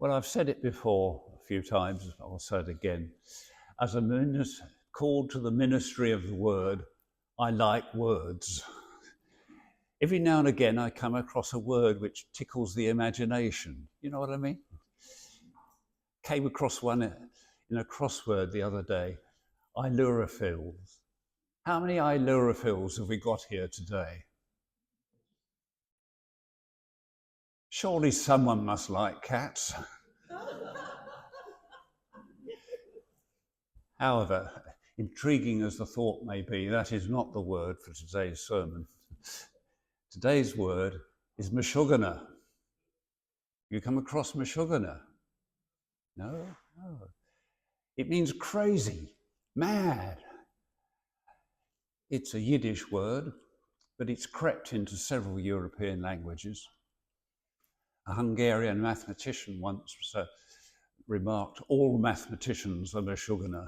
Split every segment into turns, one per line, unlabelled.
Well, I've said it before a few times, I'll say it again. As a minister called to the ministry of the word, I like words. Every now and again, I come across a word which tickles the imagination. You know what I mean? Came across one in a crossword the other day, Ilurafils. How many Ilurafils have we got here today? Surely someone must like cats. However, intriguing as the thought may be, that is not the word for today's sermon. Today's word is mashugana. You come across mashugana? No. It means crazy, mad. It's a Yiddish word, but it's crept into several European languages. A Hungarian mathematician once remarked, all mathematicians are mashugana.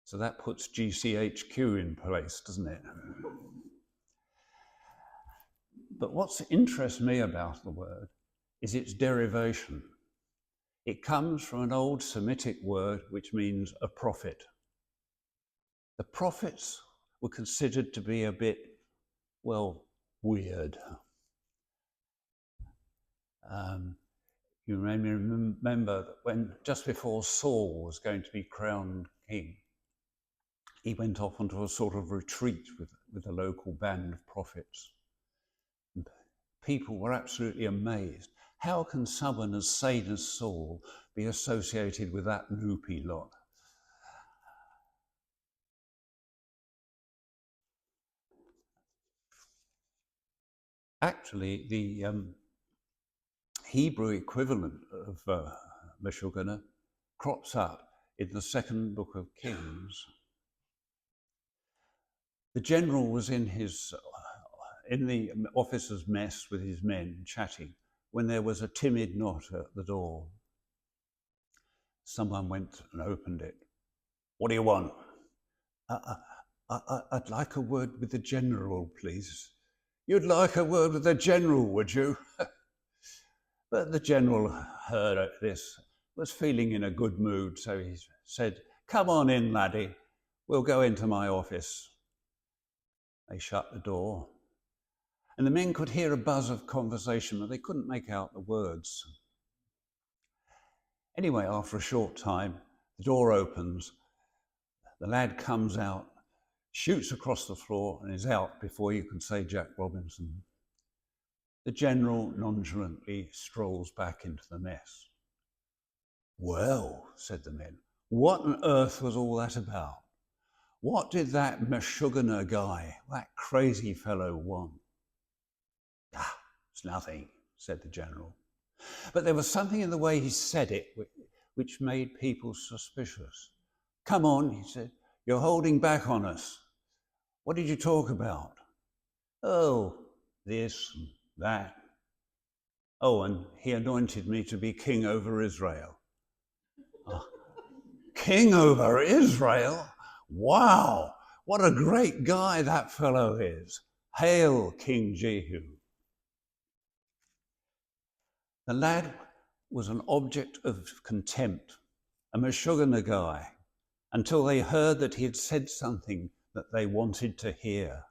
So that puts GCHQ in place, doesn't it? But what interests me about the word is its derivation. It comes from an old Semitic word which means a prophet. The prophets were considered to be a bit, well, weird. You may remember that when, just before Saul was going to be crowned king, he went off onto a sort of retreat with a local band of prophets. And people were absolutely amazed. How can someone as sane as Saul be associated with that loopy lot? Actually, the Hebrew equivalent of mashugana crops up in the second book of Kings. The general was in the officer's mess with his men chatting when there was a timid knock at the door. Someone went and opened it. What do you want? I'd like a word with the general, please. You'd like a word with the general, would you? But the general heard this, was feeling in a good mood, so he said, come on in, laddie. We'll go into my office. They shut the door. And the men could hear a buzz of conversation, but they couldn't make out the words. Anyway, after a short time, the door opens. The lad comes out, shoots across the floor, and is out before you can say Jack Robinson. The general nonchalantly strolls back into the mess. Well, said the men, what on earth was all that about? What did that mashugana guy, that crazy fellow, want? Ah, it's nothing, said the general. But there was something in the way he said it which made people suspicious. Come on, he said, you're holding back on us. What did you talk about? Oh, this and that. Oh, and he anointed me to be king over Israel. Oh, king over Israel? Wow, what a great guy that fellow is. Hail, King Jehu. The lad was an object of contempt, a mashugana guy, until they heard that he had said something that they wanted to hear.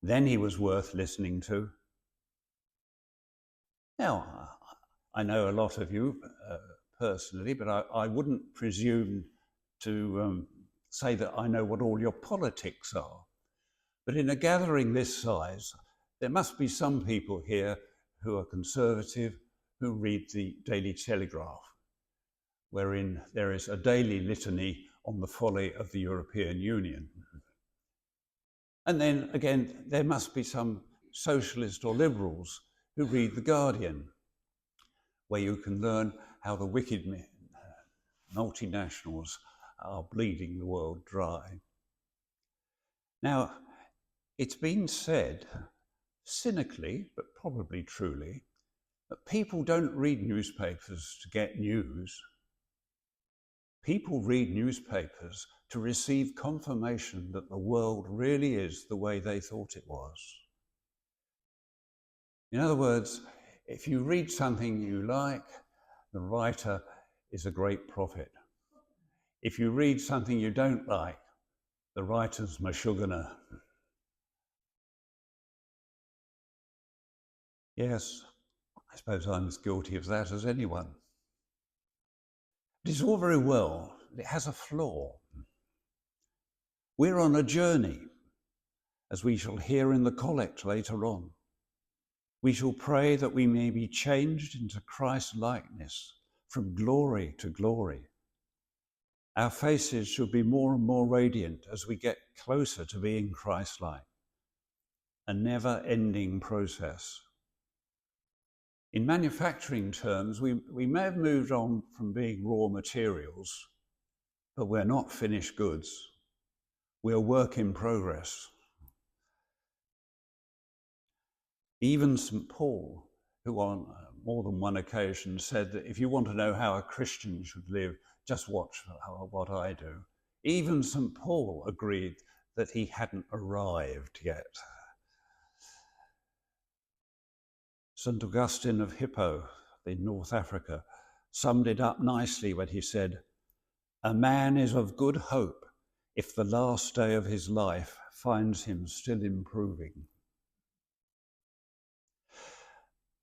Then he was worth listening to. Now, I know a lot of you personally, but I wouldn't presume to say that I know what all your politics are. But in a gathering this size, there must be some people here who are conservative, who read the Daily Telegraph, wherein there is a daily litany on the folly of the European Union. And then again, there must be some socialist or liberals who read The Guardian, where you can learn how the wicked multinationals are bleeding the world dry. Now, it's been said, cynically, but probably truly, that people don't read newspapers to get news. People read newspapers to receive confirmation that the world really is the way they thought it was. In other words, If you read something you like, the writer is a great prophet. If you read something you don't like, the writer's mashugana. Yes, I suppose I'm as guilty of that as anyone. But it's all very well, it has a flaw. We're on a journey, as we shall hear in the collect later on. We shall pray that we may be changed into Christ's likeness from glory to glory. Our faces should be more and more radiant as we get closer to being Christ-like, a never-ending process. In manufacturing terms, we may have moved on from being raw materials, but we're not finished goods. We're a work in progress. Even St. Paul, who on more than one occasion said that if you want to know how a Christian should live, just watch what I do. Even St. Paul agreed that he hadn't arrived yet. St. Augustine of Hippo in North Africa summed it up nicely when he said, "A man is of good hope if the last day of his life finds him still improving."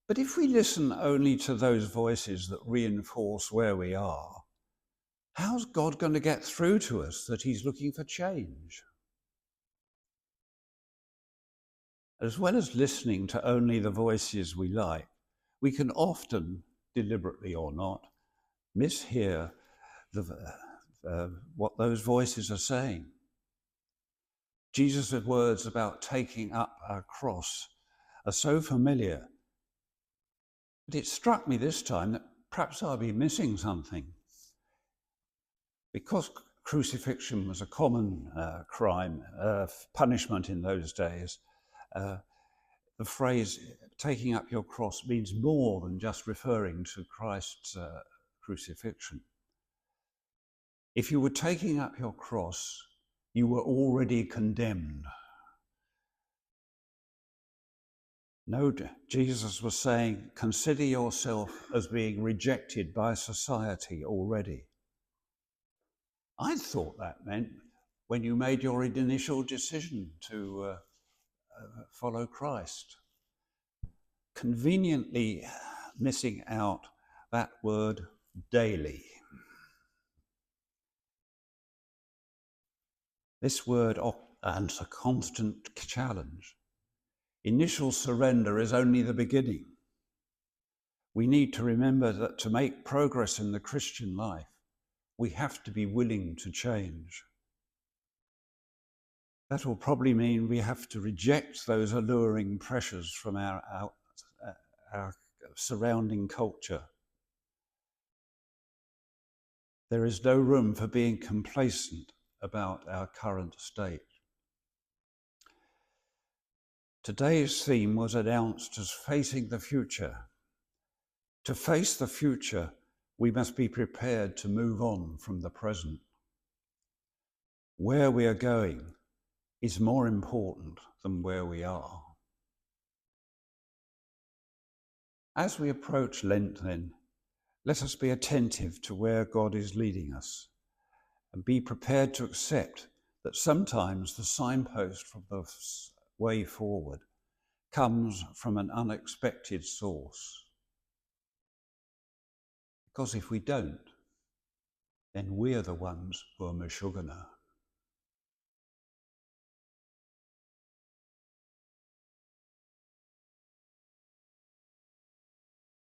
But if we listen only to those voices that reinforce where we are, how's God going to get through to us that he's looking for change? As well as listening to only the voices we like, we can often, deliberately or not, mishear what those voices are saying. Jesus' words about taking up our cross are so familiar, but it struck me this time that perhaps I'll be missing something. Because crucifixion was a common crime, punishment in those days, the phrase taking up your cross means more than just referring to Christ's crucifixion. If you were taking up your cross, you were already condemned. No, Jesus was saying, consider yourself as being rejected by society already. I thought that meant when you made your initial decision to follow Christ. Conveniently missing out that word daily. This word and a constant challenge. Initial surrender is only the beginning. We need to remember that to make progress in the Christian life, we have to be willing to change. That will probably mean we have to reject those alluring pressures from our surrounding culture. There is no room for being complacent about our current state. Today's theme was announced as facing the future. To face the future, we must be prepared to move on from the present. Where we are going is more important than where we are. As we approach Lent then, let us be attentive to where God is leading us and be prepared to accept that sometimes the signpost from the way forward comes from an unexpected source. Because if we don't, then we're the ones who are mashugana.